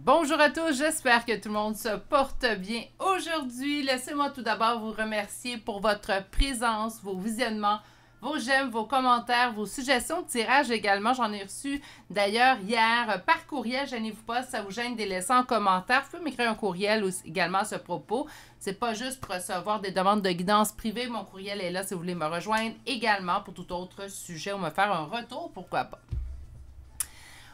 Bonjour à tous, j'espère que tout le monde se porte bien aujourd'hui. Laissez-moi tout d'abord vous remercier pour votre présence, vos visionnements, vos j'aime, vos commentaires, vos suggestions de tirage également. J'en ai reçu d'ailleurs hier par courriel. Gênez-vous pas, si ça vous gêne de les laisser en commentaire. Vous pouvez m'écrire un courriel également à ce propos. C'est pas juste pour recevoir des demandes de guidance privée. Mon courriel est là si vous voulez me rejoindre également pour tout autre sujet ou me faire un retour, pourquoi pas.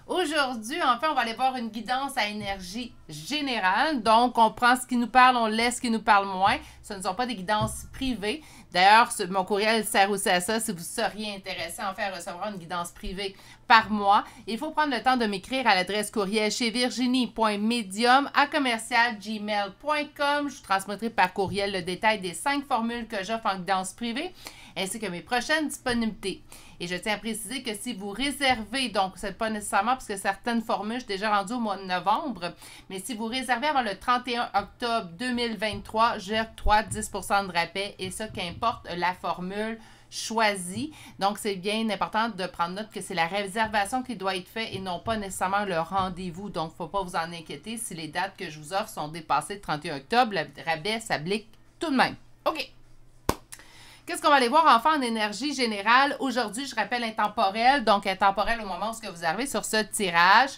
Aujourd'hui, enfin, on va aller voir une guidance à énergie générale. Donc, on prend ce qui nous parle, on laisse ce qui nous parle moins. Ce ne sont pas des guidances privées. D'ailleurs, mon courriel sert aussi à ça si vous seriez intéressé en fait à recevoir une guidance privée par mois. Il faut prendre le temps de m'écrire à l'adresse courriel chez virginie.medium@gmail.com. Je vous transmettrai par courriel le détail des 5 formules que j'offre en guidance privée ainsi que mes prochaines disponibilités. Et je tiens à préciser que si vous réservez, donc ce n'est pas nécessairement parce que certaines formules, je suis déjà rendue au mois de novembre, mais si vous réservez avant le 31 octobre 2023, j'octroie 10% de rabais et ça, qu'importe la formule choisie. Donc, c'est bien important de prendre note que c'est la réservation qui doit être faite et non pas nécessairement le rendez-vous. Donc, il ne faut pas vous en inquiéter si les dates que je vous offre sont dépassées le 31 octobre. Le rabais s'applique tout de même. OK. Qu'est-ce qu'on va aller voir enfin en énergie générale? Aujourd'hui, je rappelle intemporel, donc intemporel au moment où vous arrivez sur ce tirage.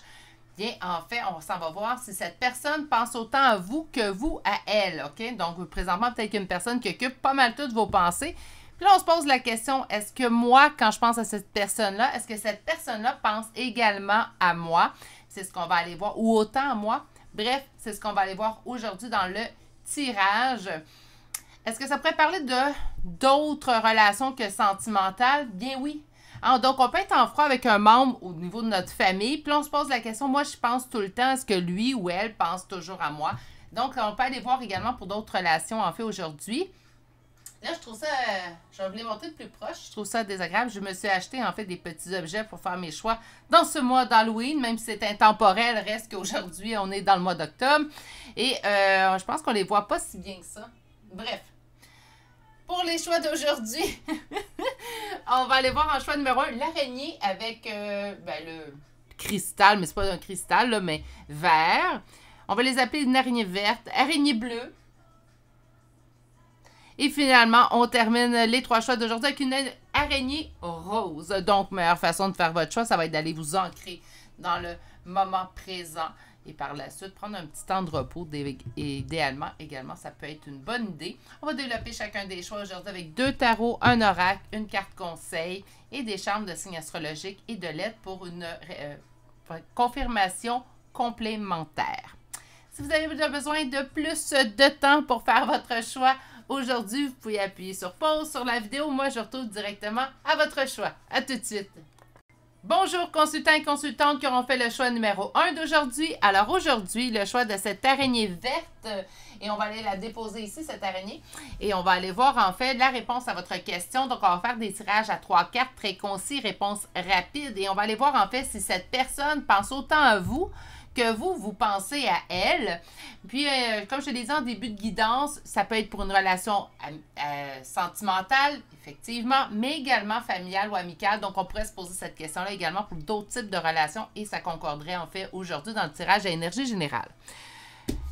Bien, en fait, on s'en va voir si cette personne pense autant à vous que vous à elle, OK? Donc, présentement, peut-être qu'une personne qui occupe pas mal toutes vos pensées. Puis là, on se pose la question, est-ce que moi, quand je pense à cette personne-là, est-ce que cette personne-là pense également à moi? C'est ce qu'on va aller voir, ou autant à moi. Bref, c'est ce qu'on va aller voir aujourd'hui dans le tirage. Est-ce que ça pourrait parler d'autres relations que sentimentales? Bien oui. Alors, donc, on peut être en froid avec un membre au niveau de notre famille. Puis là, on se pose la question, moi, je pense tout le temps, est-ce que lui ou elle pense toujours à moi? Donc, on peut aller voir également pour d'autres relations, en fait, aujourd'hui. Là, je trouve ça, je vais vous les montrer de plus proche, je trouve ça désagréable. Je me suis acheté, en fait, des petits objets pour faire mes choix dans ce mois d'Halloween, même si c'est intemporel, reste qu'aujourd'hui, on est dans le mois d'octobre. Et je pense qu'on les voit pas si bien que ça. Bref. Pour les choix d'aujourd'hui, on va aller voir en choix numéro 1, l'araignée avec le cristal, mais c'est pas un cristal, là, mais vert. On va les appeler une araignée verte, araignée bleue. Et finalement, on termine les 3 choix d'aujourd'hui avec une araignée rose. Donc, meilleure façon de faire votre choix, ça va être d'aller vous ancrer dans le moment présent. Et par la suite, prendre un petit temps de repos, idéalement, également, ça peut être une bonne idée. On va développer chacun des choix aujourd'hui avec 2 tarots, un oracle, une carte conseil et des charmes de signes astrologiques et de lettres pour une confirmation complémentaire. Si vous avez besoin de plus de temps pour faire votre choix aujourd'hui, vous pouvez appuyer sur pause sur la vidéo. Moi, je retourne directement à votre choix. À tout de suite. Bonjour consultants et consultantes qui auront fait le choix numéro 1 d'aujourd'hui. Alors aujourd'hui, le choix de cette araignée verte, et on va aller la déposer ici, cette araignée, et on va aller voir en fait la réponse à votre question. Donc on va faire des tirages à 3 cartes, très concis, réponse rapide, et on va aller voir en fait si cette personne pense autant à vous que vous pensez à elle. Puis, comme je l'ai dit en début de guidance, ça peut être pour une relation sentimentale, effectivement, mais également familiale ou amicale. Donc, on pourrait se poser cette question-là également pour d'autres types de relations et ça concorderait en fait aujourd'hui dans le tirage à énergie générale.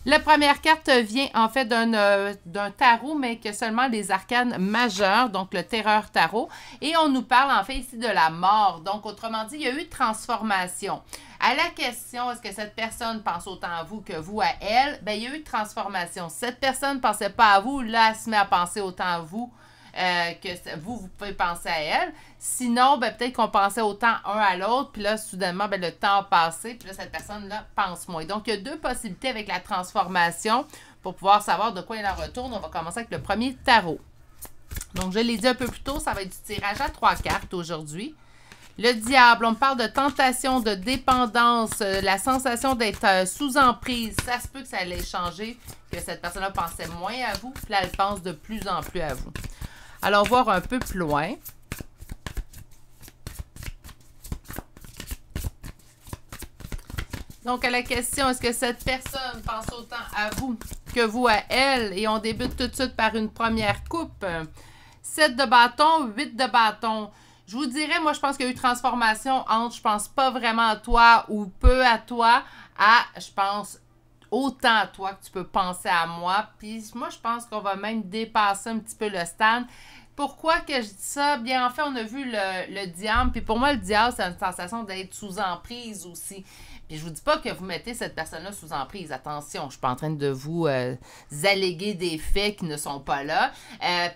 La première carte vient en fait d'un tarot, mais que seulement les arcanes majeurs, donc le terreur tarot. Et on nous parle en fait ici de la mort. Donc, autrement dit, il y a eu transformation. À la question, est-ce que cette personne pense autant à vous que vous à elle? Bien, il y a eu transformation. Si cette personne ne pensait pas à vous, là, elle se met à penser autant à vous que vous pouvez penser à elle. Sinon, ben, peut-être qu'on pensait autant un à l'autre, puis là, soudainement, ben, le temps a passé, puis là, cette personne-là pense moins. Donc, il y a 2 possibilités avec la transformation pour pouvoir savoir de quoi il en retourne. On va commencer avec le premier tarot. Donc, je l'ai dit un peu plus tôt, ça va être du tirage à 3 cartes aujourd'hui. Le diable, on me parle de tentation, de dépendance, la sensation d'être sous emprise. Ça se peut que ça allait changer, que cette personne-là pensait moins à vous, puis là, elle pense de plus en plus à vous. Alors, voir un peu plus loin. Donc, à la question, est-ce que cette personne pense autant à vous que vous à elle? Et on débute tout de suite par une première coupe. 7 de bâton, 8 de bâton. Je vous dirais, moi, je pense qu'il y a eu transformation entre je pense pas vraiment à toi ou peu à toi à je pense autant à toi que tu peux penser à moi. Puis moi, je pense qu'on va même dépasser un petit peu le stade. Pourquoi que je dis ça? Bien, en fait, on a vu le diable. Puis pour moi, le diable, c'est une sensation d'être sous emprise aussi. Puis je vous dis pas que vous mettez cette personne-là sous emprise. Attention, je suis pas en train de vous alléguer des faits qui ne sont pas là.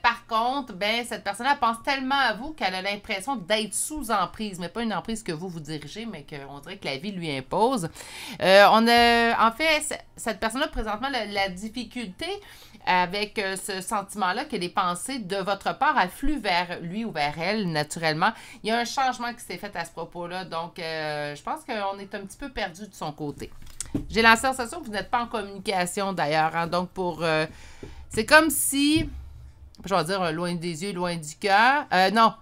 Par contre, ben cette personne-là pense tellement à vous qu'elle a l'impression d'être sous emprise, mais pas une emprise que vous dirigez, mais qu'on dirait que la vie lui impose. En fait, cette personne-là, présentement, la difficulté avec ce sentiment-là que les pensées de votre part affluent vers lui ou vers elle, naturellement. Il y a un changement qui s'est fait à ce propos-là, donc je pense qu'on est un petit peu perdu de son côté. J'ai la sensation que vous n'êtes pas en communication, d'ailleurs, hein, donc c'est comme si, je vais dire loin des yeux, loin du cœur. Non,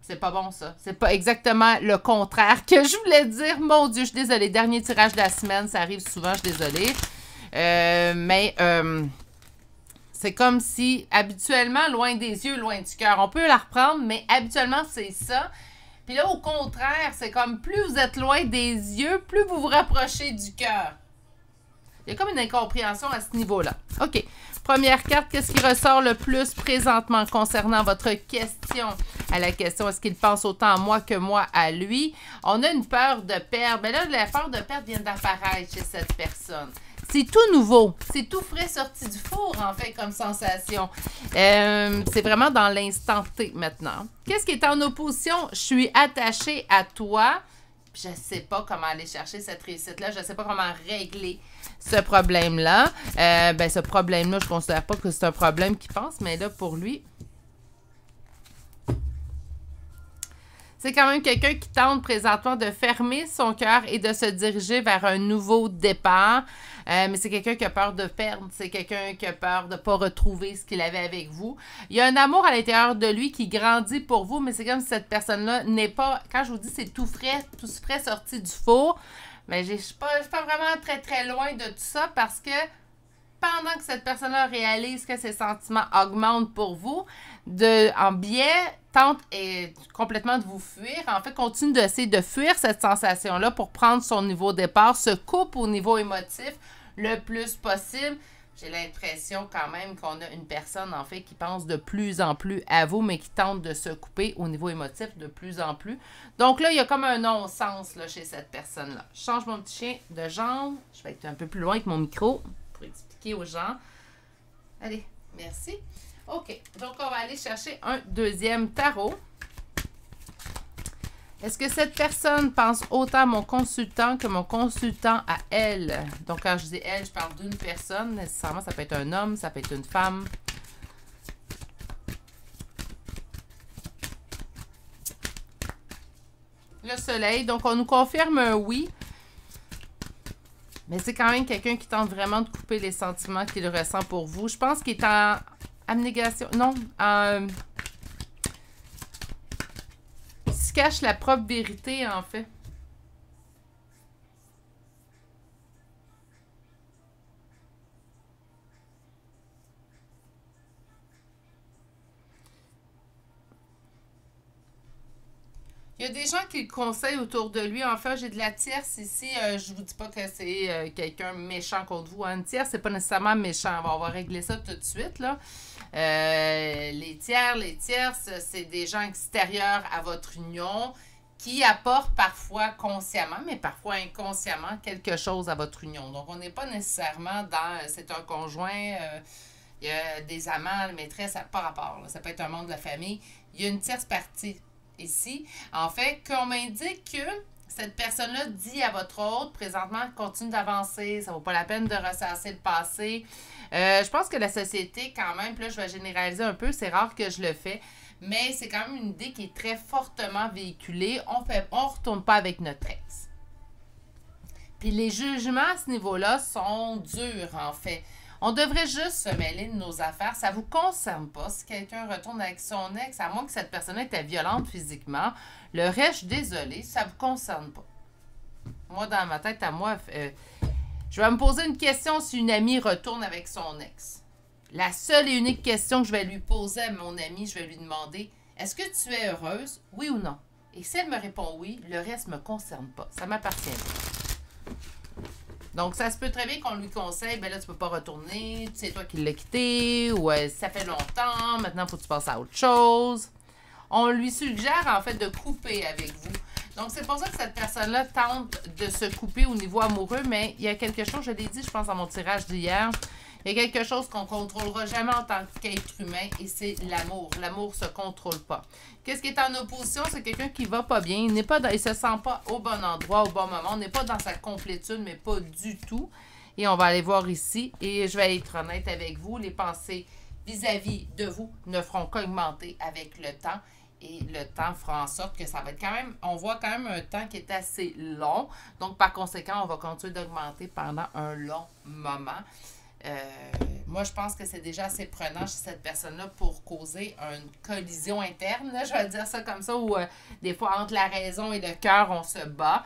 c'est pas bon, ça. C'est pas exactement le contraire que je voulais dire. Mon Dieu, je suis désolée. Dernier tirage de la semaine, ça arrive souvent, je suis désolée. C'est comme si, habituellement, loin des yeux, loin du cœur. On peut la reprendre, mais habituellement, c'est ça. Puis là, au contraire, c'est comme plus vous êtes loin des yeux, plus vous vous rapprochez du cœur. Il y a comme une incompréhension à ce niveau-là. OK. Première carte, qu'est-ce qui ressort le plus présentement concernant votre question? À la question, est-ce qu'il pense autant à moi que moi à lui? On a une peur de perdre. Mais là, la peur de perdre vient d'apparaître chez cette personne. C'est tout nouveau. C'est tout frais sorti du four, en fait, comme sensation. C'est vraiment dans l'instant T maintenant. Qu'est-ce qui est en opposition? Je suis attachée à toi. Je ne sais pas comment aller chercher cette réussite-là. Je ne sais pas comment régler ce problème-là. Ce problème-là, je ne considère pas que c'est un problème qu'il pense, mais là, pour lui, c'est quand même quelqu'un qui tente présentement de fermer son cœur et de se diriger vers un nouveau départ. Mais c'est quelqu'un qui a peur de perdre. C'est quelqu'un qui a peur de ne pas retrouver ce qu'il avait avec vous. Il y a un amour à l'intérieur de lui qui grandit pour vous, mais c'est comme si cette personne-là n'est pas... Quand je vous dis c'est tout frais sorti du four, mais je ne suis pas vraiment très, très loin de tout ça parce que pendant que cette personne-là réalise que ses sentiments augmentent pour vous, en biais, tente complètement de vous fuir. En fait, continue d'essayer de fuir cette sensation-là pour prendre son niveau de départ, se coupe au niveau émotif le plus possible. J'ai l'impression quand même qu'on a une personne, en fait, qui pense de plus en plus à vous, mais qui tente de se couper au niveau émotif de plus en plus. Donc là, il y a comme un non-sens là, chez cette personne-là. Je change mon petit chien de jambe. Je vais être un peu plus loin avec mon micro pour expliquer aux gens. Allez, merci. OK, donc on va aller chercher un deuxième tarot. Est-ce que cette personne pense autant à mon consultant que mon consultant à elle? Donc, quand je dis elle, je parle d'une personne. Nécessairement, ça peut être un homme, ça peut être une femme. Le soleil. Donc, on nous confirme un oui. Mais c'est quand même quelqu'un qui tente vraiment de couper les sentiments qu'il ressent pour vous. Je pense qu'il est en abnégation. Non, il se cache la propre vérité, en fait. Il y a des gens qui le conseillent autour de lui. Enfin, j'ai de la tierce ici. Je vous dis pas que c'est quelqu'un méchant contre vous. Une tierce, c'est pas nécessairement méchant. On va régler ça tout de suite, là. Les tierces, c'est des gens extérieurs à votre union qui apportent parfois consciemment, mais parfois inconsciemment, quelque chose à votre union. Donc, on n'est pas nécessairement dans c'est un conjoint, il y a des amants, maîtresse, ça n'a pas rapport. Là. Ça peut être un membre de la famille. Il y a une tierce partie ici. En fait, qu'on m'indique que cette personne-là dit à votre autre, présentement, continue d'avancer, ça vaut pas la peine de ressasser le passé. Je pense que la société, quand même, puis là, je vais généraliser un peu, c'est rare que je le fais, mais c'est quand même une idée qui est très fortement véhiculée. On retourne pas avec notre ex. Puis les jugements à ce niveau-là sont durs, en fait. On devrait juste se mêler de nos affaires. Ça ne vous concerne pas si quelqu'un retourne avec son ex, à moins que cette personne était violente physiquement. Le reste, je suis désolée, ça ne vous concerne pas. Moi, dans ma tête, à moi, je vais me poser une question si une amie retourne avec son ex. La seule et unique question que je vais lui poser à mon ami, je vais lui demander, Est-ce que tu es heureuse? Oui ou non? Et si elle me répond oui, le reste ne me concerne pas. Ça m'appartient pas. Donc, ça se peut très bien qu'on lui conseille, ben là, tu peux pas retourner, c'est toi qui l'as quitté, ou ça fait longtemps, maintenant, il faut que tu passes à autre chose. On lui suggère, en fait, de couper avec vous. Donc, c'est pour ça que cette personne-là tente de se couper au niveau amoureux, mais il y a quelque chose, je l'ai dit, je pense, dans mon tirage d'hier, il y a quelque chose qu'on ne contrôlera jamais en tant qu'être humain, et c'est l'amour. L'amour ne se contrôle pas. Qu'est-ce qui est en opposition? C'est quelqu'un qui va pas bien, il ne se sent pas au bon endroit, au bon moment, on n'est pas dans sa complétude, mais pas du tout. Et on va aller voir ici, et je vais être honnête avec vous, les pensées vis-à-vis de vous ne feront qu'augmenter avec le temps. Et le temps fera en sorte que ça va être quand même, on voit quand même un temps qui est assez long. Donc, par conséquent, on va continuer d'augmenter pendant un long moment. Moi, je pense que c'est déjà assez prenant chez cette personne-là pour causer une collision interne, là, je vais dire ça comme ça, où des fois, entre la raison et le cœur, on se bat.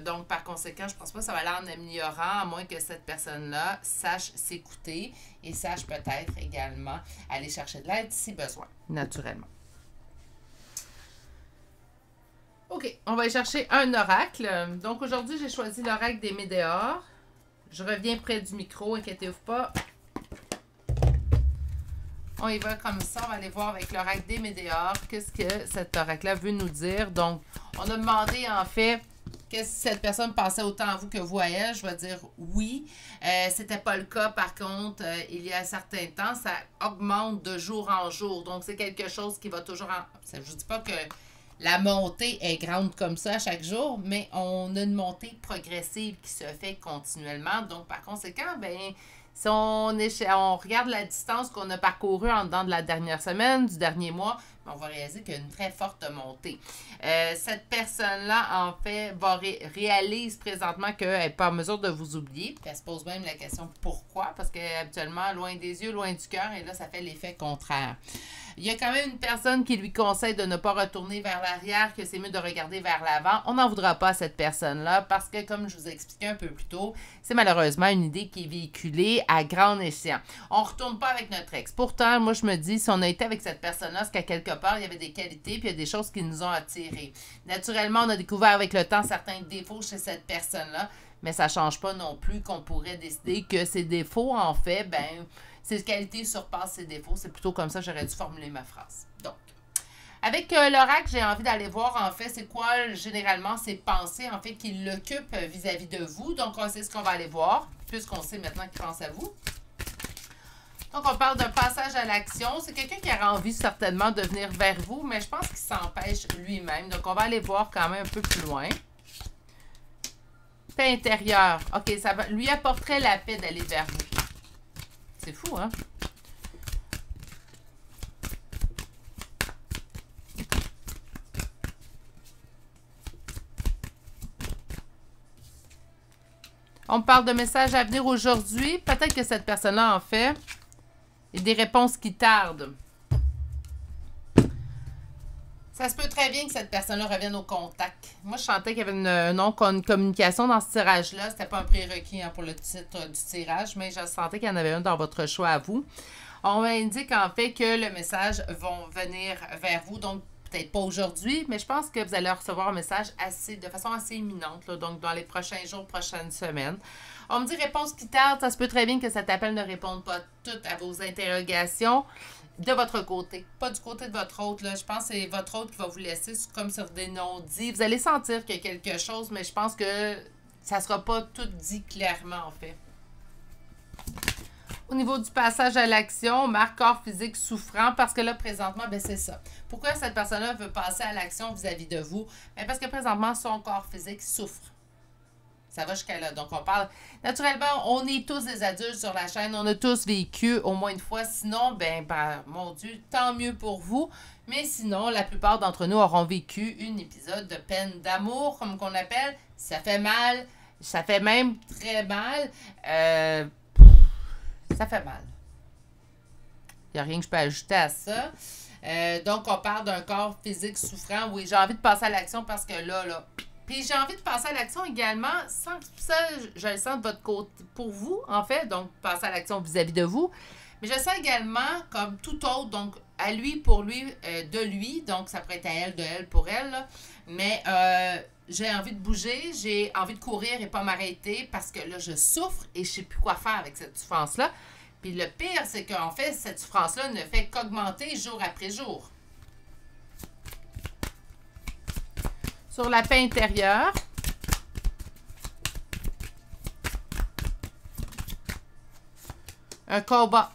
Donc, par conséquent, je pense pas que ça va aller en améliorant, à moins que cette personne-là sache s'écouter et sache peut-être également aller chercher de l'aide si besoin, naturellement. OK, on va aller chercher un oracle. Donc, aujourd'hui, j'ai choisi l'oracle des Médéors. Je reviens près du micro, inquiétez-vous pas. On y va comme ça, on va aller voir avec l'oracle des Médéors. Qu'est-ce que cet oracle-là veut nous dire? Donc, on a demandé en fait, qu'est-ce que cette personne pensait autant à vous que vous à elle? Je vais dire oui. C'était pas le cas, par contre, il y a un certain temps, ça augmente de jour en jour. Donc, c'est quelque chose qui va toujours je ne dis pas que la montée est grande comme ça chaque jour, mais on a une montée progressive qui se fait continuellement. Donc, par conséquent, ben, si on regarde la distance qu'on a parcourue en dedans de la dernière semaine, du dernier mois, on va réaliser qu'il y a une très forte montée. Cette personne-là, en fait, réalise présentement qu'elle n'est pas en mesure de vous oublier. Puis elle se pose même la question pourquoi, parce qu'habituellement, loin des yeux, loin du cœur, et là, ça fait l'effet contraire. Il y a quand même une personne qui lui conseille de ne pas retourner vers l'arrière, que c'est mieux de regarder vers l'avant. On n'en voudra pas à cette personne-là parce que, comme je vous ai expliqué un peu plus tôt, c'est malheureusement une idée qui est véhiculée à grand escient. On ne retourne pas avec notre ex. Pourtant, moi, je me dis, si on a été avec cette personne-là, c'est qu'à quelque part, il y avait des qualités puis il y a des choses qui nous ont attirés. Naturellement, on a découvert avec le temps certains défauts chez cette personne-là, mais ça ne change pas non plus qu'on pourrait décider que ces défauts, en fait, ben ses qualités surpassent ses défauts. C'est plutôt comme ça que j'aurais dû formuler ma phrase. Donc, avec l'oracle, j'ai envie d'aller voir, en fait, c'est quoi, généralement, ses pensées, en fait, qui l'occupent vis-à-vis de vous. Donc, c'est ce qu'on va aller voir, puisqu'on sait maintenant qu'il pense à vous. Donc, on parle d'un passage à l'action. C'est quelqu'un qui aura envie, certainement, de venir vers vous, mais je pense qu'il s'empêche lui-même. Donc, on va aller voir quand même un peu plus loin. Paix intérieure. OK, ça lui apporterait la paix d'aller vers vous. C'est fou, hein? On me parle de messages à venir aujourd'hui. Peut-être que cette personne-là en fait. Et des réponses qui tardent. Ça se peut très bien que cette personne-là revienne au contact. Moi, je sentais qu'il y avait une non-communication dans ce tirage-là. C'était pas un prérequis pour le titre du tirage, mais je sentais qu'il y en avait un dans votre choix à vous. On m'indique en fait que le message va venir vers vous. Donc, peut-être pas aujourd'hui, mais je pense que vous allez recevoir un message de façon assez imminente, là, donc dans les prochains jours, prochaines semaines. On me dit réponse qui tarde. Ça se peut très bien que cet appel ne réponde pas toutes à vos interrogations. De votre côté, pas du côté de votre autre. Là. Je pense que c'est votre autre qui va vous laisser comme sur des non-dits. Vous allez sentir qu'il y a quelque chose, mais je pense que ça ne sera pas tout dit clairement, en fait. Au niveau du passage à l'action, on marque corps physique souffrant parce que là, présentement, ben c'est ça. Pourquoi cette personne-là veut passer à l'action vis-à-vis de vous? Ben parce que présentement, son corps physique souffre. Ça va jusqu'à là. Donc, on parle... Naturellement, on est tous des adultes sur la chaîne. On a tous vécu au moins une fois. Sinon, ben mon Dieu, tant mieux pour vous. Mais sinon, la plupart d'entre nous auront vécu un épisode de peine d'amour, comme qu'on appelle. Ça fait mal. Ça fait même très mal. Ça fait mal. Il n'y a rien que je peux ajouter à ça. Donc, on parle d'un corps physique souffrant. Oui, j'ai envie de passer à l'action parce que là... Puis j'ai envie de passer à l'action également, sans que ça, je le sens de votre côté, pour vous, en fait, donc passer à l'action vis-à-vis de vous. Mais je sens également, comme tout autre, donc à lui, pour lui, de lui. Donc, ça pourrait être à elle, de elle, pour elle. Là. Mais j'ai envie de bouger, j'ai envie de courir et pas m'arrêter parce que là, je souffre et je ne sais plus quoi faire avec cette souffrance-là. Puis le pire, c'est qu'en fait, cette souffrance-là ne fait qu'augmenter jour après jour. Sur la paix intérieure, un combat.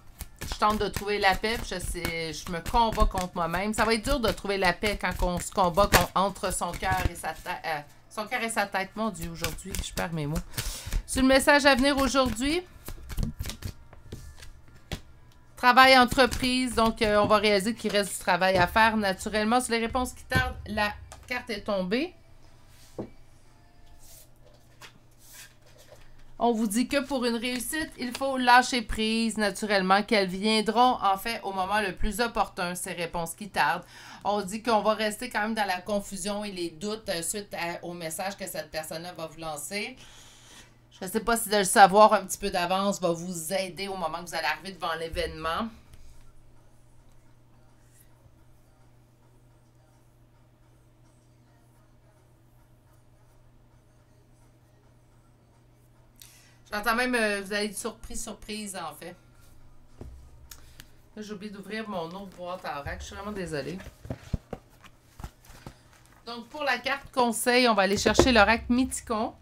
Je tente de trouver la paix, puis je me combats contre moi-même. Ça va être dur de trouver la paix quand on se combat entre son cœur et sa tête. Son cœur et sa tête. Mon Dieu, aujourd'hui, je perds mes mots. Sur le message à venir aujourd'hui, travail entreprise. Donc, on va réaliser qu'il reste du travail à faire naturellement. Sur les réponses qui tardent, la carte est tombée. On vous dit que pour une réussite, il faut lâcher prise naturellement, qu'elles viendront en fait au moment le plus opportun, ces réponses qui tardent. On dit qu'on va rester quand même dans la confusion et les doutes suite au message que cette personne-là va vous lancer. Je ne sais pas si de le savoir un petit peu d'avance va vous aider au moment que vous allez arriver devant l'événement. J'entends même, vous allez être surprise en fait. Là, j'ai oublié d'ouvrir mon autre boîte à oracle. Je suis vraiment désolée. Donc, pour la carte conseil, on va aller chercher l'oracle Mythicon.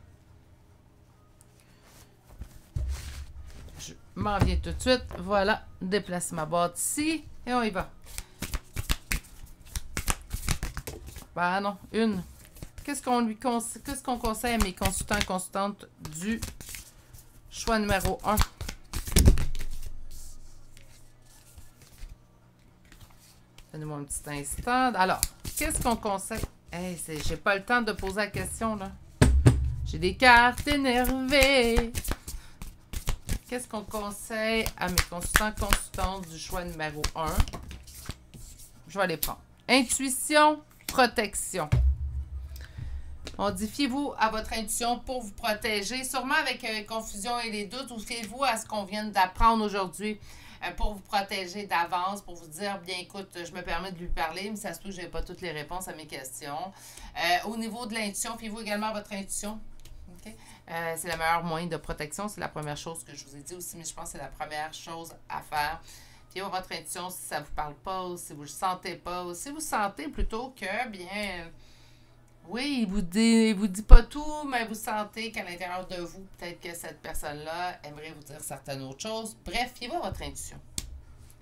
Je m'en viens tout de suite. Voilà, déplace ma boîte ici et on y va. Ben non, une. Qu'est-ce qu'on conseille à mes consultants et consultantes du choix numéro 1? Donnez-moi un petit instant. Alors, qu'est-ce qu'on conseille? Hey, j'ai pas le temps de poser la question, là. J'ai des cartes énervées. Qu'est-ce qu'on conseille à mes consultants et consultantes du choix numéro 1? Je vais les prendre. Intuition, protection. On dit, fiez-vous à votre intuition pour vous protéger, sûrement avec confusion et les doutes, ou fiez-vous à ce qu'on vient d'apprendre aujourd'hui pour vous protéger d'avance, pour vous dire, bien écoute, je me permets de lui parler, mais ça se peut que je n'ai pas toutes les réponses à mes questions. Au niveau de l'intuition, fiez-vous également à votre intuition. Okay? C'est le meilleur moyen de protection, c'est la première chose que je vous ai dit aussi, mais je pense que c'est la première chose à faire. Fiez-vous à votre intuition si ça ne vous parle pas, ou si vous ne le sentez pas, ou si vous sentez plutôt que, bien... Oui, il vous dit pas tout, mais vous sentez qu'à l'intérieur de vous, peut-être que cette personne-là aimerait vous dire certaines autres choses. Bref, fiez-vous à votre intuition.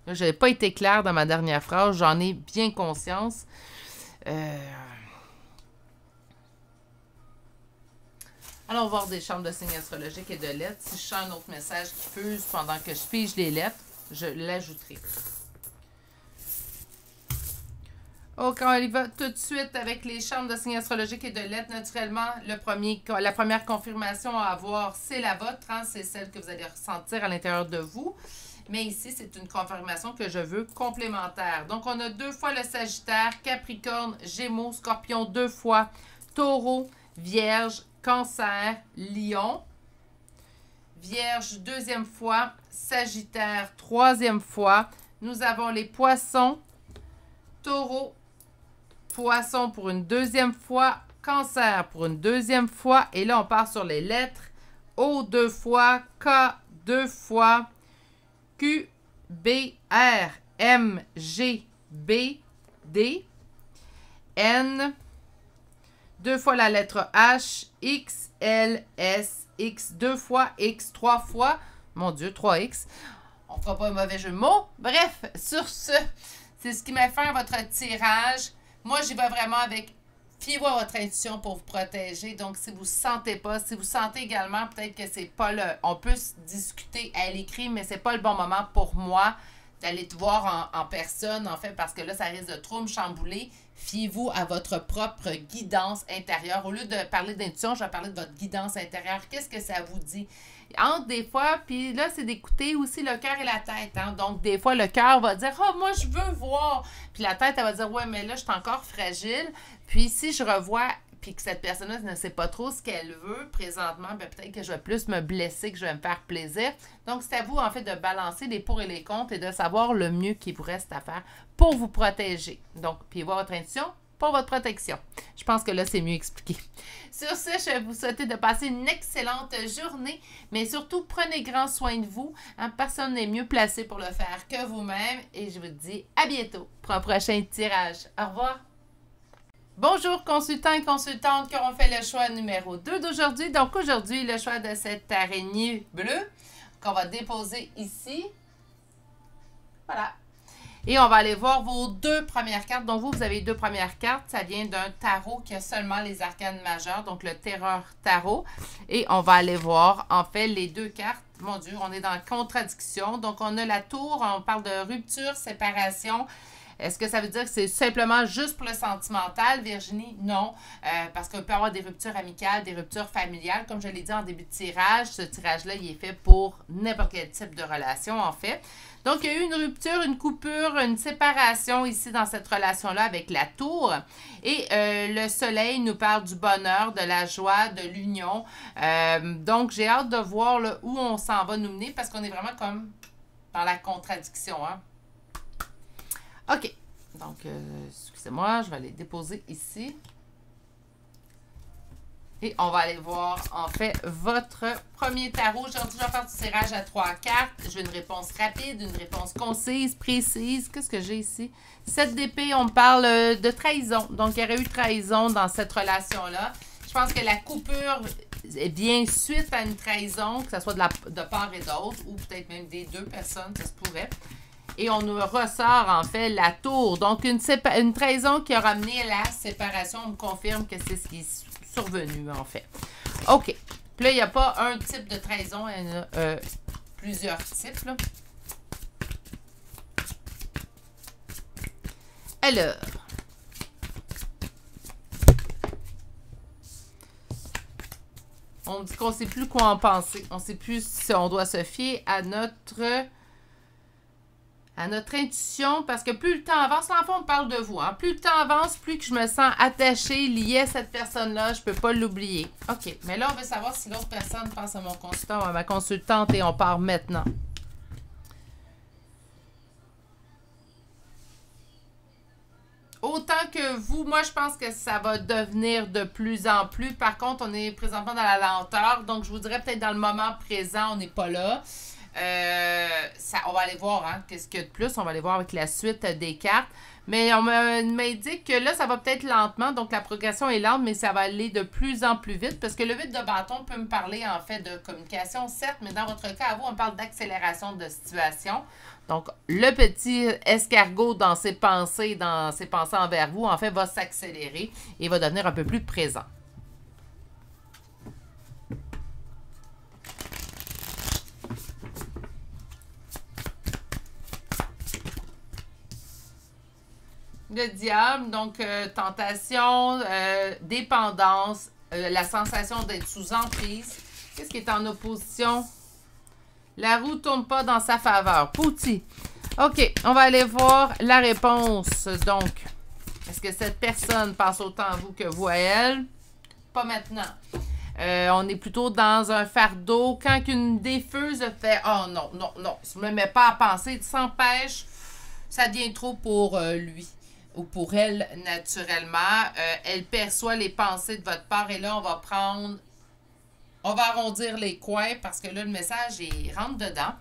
Là, je n'avais pas été claire dans ma dernière phrase, j'en ai bien conscience. Allons voir des chambres de signes astrologiques et de lettres. Si je sens un autre message qui fuse pendant que je pige les lettres, je l'ajouterai. Ok, on y va tout de suite avec les chambres de signes astrologiques et de lettres. Naturellement, la première confirmation à avoir, c'est la vôtre. Hein, c'est celle que vous allez ressentir à l'intérieur de vous. Mais ici, c'est une confirmation que je veux complémentaire. Donc, on a 2 fois le Sagittaire, Capricorne, Gémeaux, Scorpion 2 fois, Taureau, Vierge, Cancer, Lion. Vierge, 2e fois, Sagittaire, 3e fois. Nous avons les Poissons, Taureau, Poisson pour une 2e fois, Cancer pour une 2e fois. Et là, on part sur les lettres. O 2 fois, K 2 fois, Q, B, R, M, G, B, D, N, 2 fois la lettre H, X, L, S, X, 2 fois, X, 3 fois. Mon Dieu, 3X. On ne fera pas un mauvais jeu de mots. Bref, sur ce, c'est ce qui m'a fait votre tirage. Moi, j'y vais vraiment avec fiez-vous à votre intuition pour vous protéger. Donc, si vous ne sentez pas, si vous sentez également peut-être que c'est pas le... On peut se discuter à l'écrit, mais c'est pas le bon moment pour moi d'aller te voir en personne, en fait, parce que là, ça risque de trop me chambouler. Fiez-vous à votre propre guidance intérieure. Au lieu de parler d'intuition, je vais parler de votre guidance intérieure. Qu'est-ce que ça vous dit? Entre des fois, puis là, c'est d'écouter aussi le cœur et la tête. Hein? Donc, des fois, le cœur va dire « Oh, moi, je veux voir! » Puis la tête, elle va dire « Ouais, mais là, je suis encore fragile. » Puis si je revois puis que cette personne-là ne sait pas trop ce qu'elle veut présentement, ben peut-être que je vais plus me blesser que je vais me faire plaisir. Donc, c'est à vous, en fait, de balancer les pour et les contre et de savoir le mieux qu'il vous reste à faire pour vous protéger. Donc, puis voir votre intuition pour votre protection. Je pense que là, c'est mieux expliqué. Sur ce, je vais vous souhaiter de passer une excellente journée, mais surtout, prenez grand soin de vous. Hein? Personne n'est mieux placé pour le faire que vous-même. Et je vous dis à bientôt pour un prochain tirage. Au revoir. Bonjour consultants et consultantes qui auront fait le choix numéro 2 d'aujourd'hui. Donc aujourd'hui, le choix de cette araignée bleue qu'on va déposer ici. Voilà. Et on va aller voir vos 2 premières cartes. Donc vous avez 2 premières cartes. Ça vient d'un tarot qui a seulement les arcanes majeures, donc le Terreur Tarot. Et on va aller voir en fait les 2 cartes. Mon Dieu, on est dans la contradiction. Donc on a la tour, on parle de rupture, séparation. Est-ce que ça veut dire que c'est simplement juste pour le sentimental, Virginie? Non, parce qu'on peut avoir des ruptures amicales, des ruptures familiales. Comme je l'ai dit en début de tirage, ce tirage-là, il est fait pour n'importe quel type de relation, en fait. Donc, il y a eu une rupture, une coupure, une séparation ici dans cette relation-là avec la tour. Et le soleil nous parle du bonheur, de la joie, de l'union. Donc, j'ai hâte de voir là, où on s'en va nous mener parce qu'on est vraiment comme dans la contradiction, hein. OK. Donc, excusez-moi, je vais les déposer ici. Et on va aller voir, en fait, votre premier tarot. Aujourd'hui, je vais faire du tirage à 3 cartes. Je veux une réponse rapide, une réponse concise, précise. Qu'est-ce que j'ai ici? 7 d'épée, on me parle de trahison. Donc, il y aurait eu trahison dans cette relation-là. Je pense que la coupure vient suite à une trahison, que ce soit de part et d'autre, ou peut-être même des 2 personnes, ça se pourrait. Et on nous ressort, en fait, la tour. Donc, une trahison qui a ramené la séparation. On me confirme que c'est ce qui est survenu, en fait. OK. Puis là, il n'y a pas un type de trahison. Il y en a plusieurs types, là. Alors. On dit qu'on ne sait plus quoi en penser. On ne sait plus si on doit se fier à notre intuition, parce que plus le temps avance, l'enfant, on parle de vous, hein? Plus le temps avance, plus que je me sens attachée, liée à cette personne-là, je ne peux pas l'oublier. OK, mais là, on veut savoir si l'autre personne pense à mon consultant ou à ma consultante et on part maintenant. Autant que vous, moi, je pense que ça va devenir de plus en plus. Par contre, on est présentement dans la lenteur, donc je vous dirais peut-être dans le moment présent, on n'est pas là. On va aller voir, hein, qu'est-ce qu'il y a de plus. On va aller voir avec la suite des cartes. Mais on m'indique que là, ça va peut-être lentement. Donc, la progression est lente, mais ça va aller de plus en plus vite. Parce que le 8 de bâton peut me parler, en fait, de communication, certes. Mais dans votre cas, à vous, on parle d'accélération de situation. Donc, le petit escargot dans ses pensées envers vous, en fait, va s'accélérer et va devenir un peu plus présent. Le diable, donc tentation, dépendance, la sensation d'être sous emprise. Qu'est-ce qui est en opposition? La roue ne tourne pas dans sa faveur. Pouti. OK, on va aller voir la réponse. Donc, est-ce que cette personne pense autant à vous que vous à elle? Pas maintenant. On est plutôt dans un fardeau. Quand une défeuse fait « Oh non, non, non, je ne me mets pas à penser, il s'empêche », ça devient trop pour lui. Ou pour elle, naturellement. Elle perçoit les pensées de votre part et là, on va arrondir les coins parce que là, le message, il rentre dedans.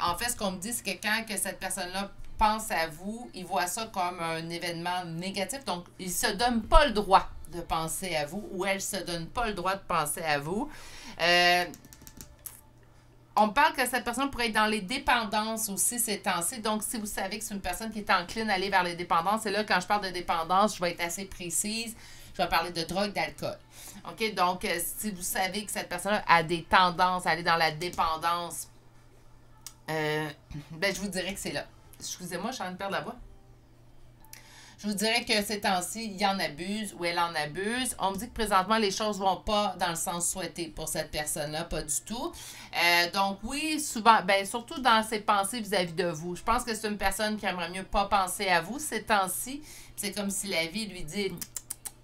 En fait, ce qu'on me dit, c'est que quand que cette personne-là pense à vous, il voit ça comme un événement négatif. Donc, il ne se donne pas le droit de penser à vous ou elle ne se donne pas le droit de penser à vous. On parle que cette personne pourrait être dans les dépendances aussi ces temps-ci. Donc, si vous savez que c'est une personne qui est encline à aller vers les dépendances, et là, quand je parle de dépendance, je vais être assez précise. Je vais parler de drogue, d'alcool. OK? Donc, si vous savez que cette personne a des tendances à aller dans la dépendance, je vous dirais que c'est là. Excusez-moi, je suis en train de perdre la voix. Je vous dirais que ces temps-ci, il y en abuse ou elle en abuse. On me dit que présentement, les choses ne vont pas dans le sens souhaité pour cette personne-là, pas du tout. Donc oui, souvent, surtout dans ses pensées vis-à-vis de vous. Je pense que c'est une personne qui aimerait mieux pas penser à vous ces temps-ci. C'est comme si la vie lui dit,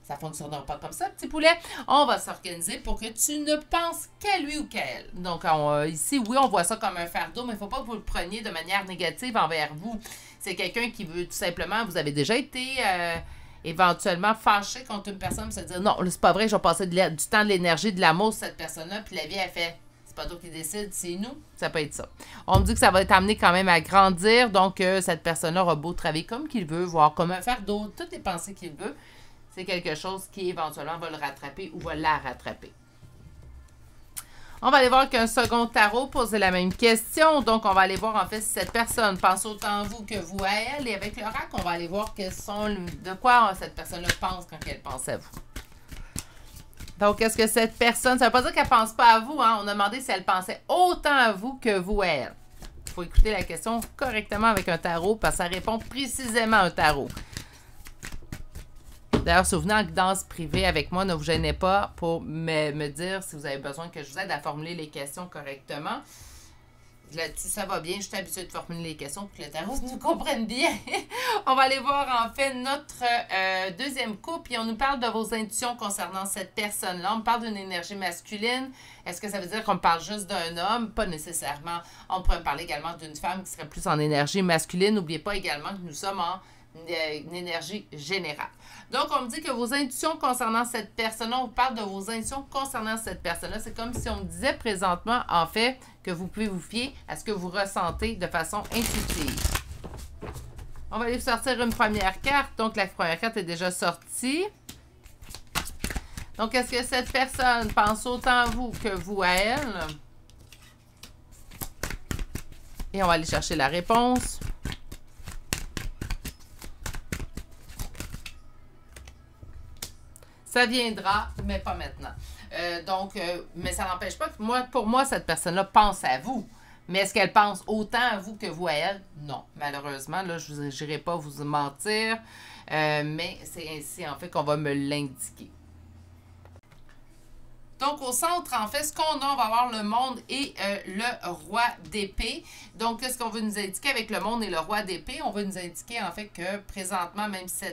Ça ne fonctionnera pas comme ça, petit poulet. On va s'organiser pour que tu ne penses qu'à lui ou qu'à elle. Donc, ici, oui, on voit ça comme un fardeau, mais il ne faut pas que vous le preniez de manière négative envers vous. C'est quelqu'un qui veut tout simplement, vous avez déjà été éventuellement fâché contre une personne, se dire, non, c'est pas vrai, je vais passer du temps, de l'énergie, de l'amour sur cette personne-là, puis la vie, elle fait, c'est pas toi qui décide, c'est nous. Ça peut être ça. On me dit que ça va t'amener quand même à grandir, donc cette personne-là aura beau travailler comme qu'il veut, voir comme un fardeau, toutes les pensées qu'il veut. C'est quelque chose qui éventuellement va le rattraper ou va la rattraper. On va aller voir qu'un second tarot pose la même question. Donc, on va aller voir en fait si cette personne pense autant à vous que vous à elle. Et avec l'oracle, on va aller voir de quoi cette personne-là pense quand elle pense à vous. Donc, est-ce que cette personne, ça ne veut pas dire qu'elle ne pense pas à vous. Hein? On a demandé si elle pensait autant à vous que vous à elle. Il faut écouter la question correctement avec un tarot parce que ça répond précisément à un tarot. D'ailleurs, si vous venez en guidance privée avec moi, ne vous gênez pas pour me dire si vous avez besoin que je vous aide à formuler les questions correctement. Là-dessus, ça va bien. Je suis habituée de formuler les questions pour que le tarot nous comprenne bien. On va aller voir en fait notre deuxième couple et on nous parle de vos intuitions concernant cette personne-là. On parle d'une énergie masculine. Est-ce que ça veut dire qu'on parle juste d'un homme? Pas nécessairement. On pourrait parler également d'une femme qui serait plus en énergie masculine. N'oubliez pas également que nous sommes en une énergie générale. Donc, on me dit que vos intuitions concernant cette personne-là, on parle de vos intuitions concernant cette personne-là. C'est comme si on me disait présentement, en fait, que vous pouvez vous fier à ce que vous ressentez de façon intuitive. On va aller sortir une première carte. Donc, la première carte est déjà sortie. Donc, est-ce que cette personne pense autant à vous que vous à elle? Et on va aller chercher la réponse. Ça viendra, mais pas maintenant. Mais ça n'empêche pas que pour moi, cette personne-là pense à vous. Mais est-ce qu'elle pense autant à vous que vous à elle? Non, malheureusement. Là, je n'irai pas vous mentir. Mais c'est ainsi, en fait, qu'on va me l'indiquer. Donc, au centre, en fait, ce qu'on a, on va avoir le monde et le roi d'épée. Donc, qu'est-ce qu'on veut nous indiquer avec le monde et le roi d'épée? On veut nous indiquer, en fait, que présentement, même si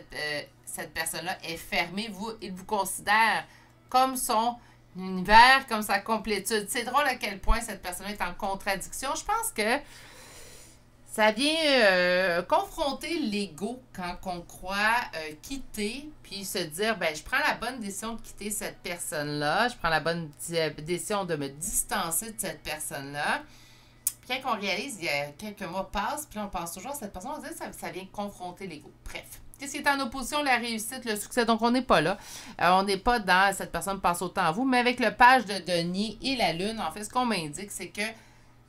cette personne-là est fermée, il vous considère comme son univers, comme sa complétude. C'est drôle à quel point cette personne-là est en contradiction. Je pense que ça vient confronter l'ego quand on croit quitter, puis se dire, ben je prends la bonne décision de quitter cette personne-là, je prends la bonne décision de me distancer de cette personne-là. Puis quand on réalise, il y a quelques mois passent, puis on pense toujours à cette personne, on se dit ça vient confronter l'ego. Bref. Qu'est-ce qui est en opposition? La réussite, le succès. Donc, on n'est pas là. On n'est pas dans cette personne pense autant à vous, mais avec le page de denier et la lune, en fait, ce qu'on m'indique, c'est que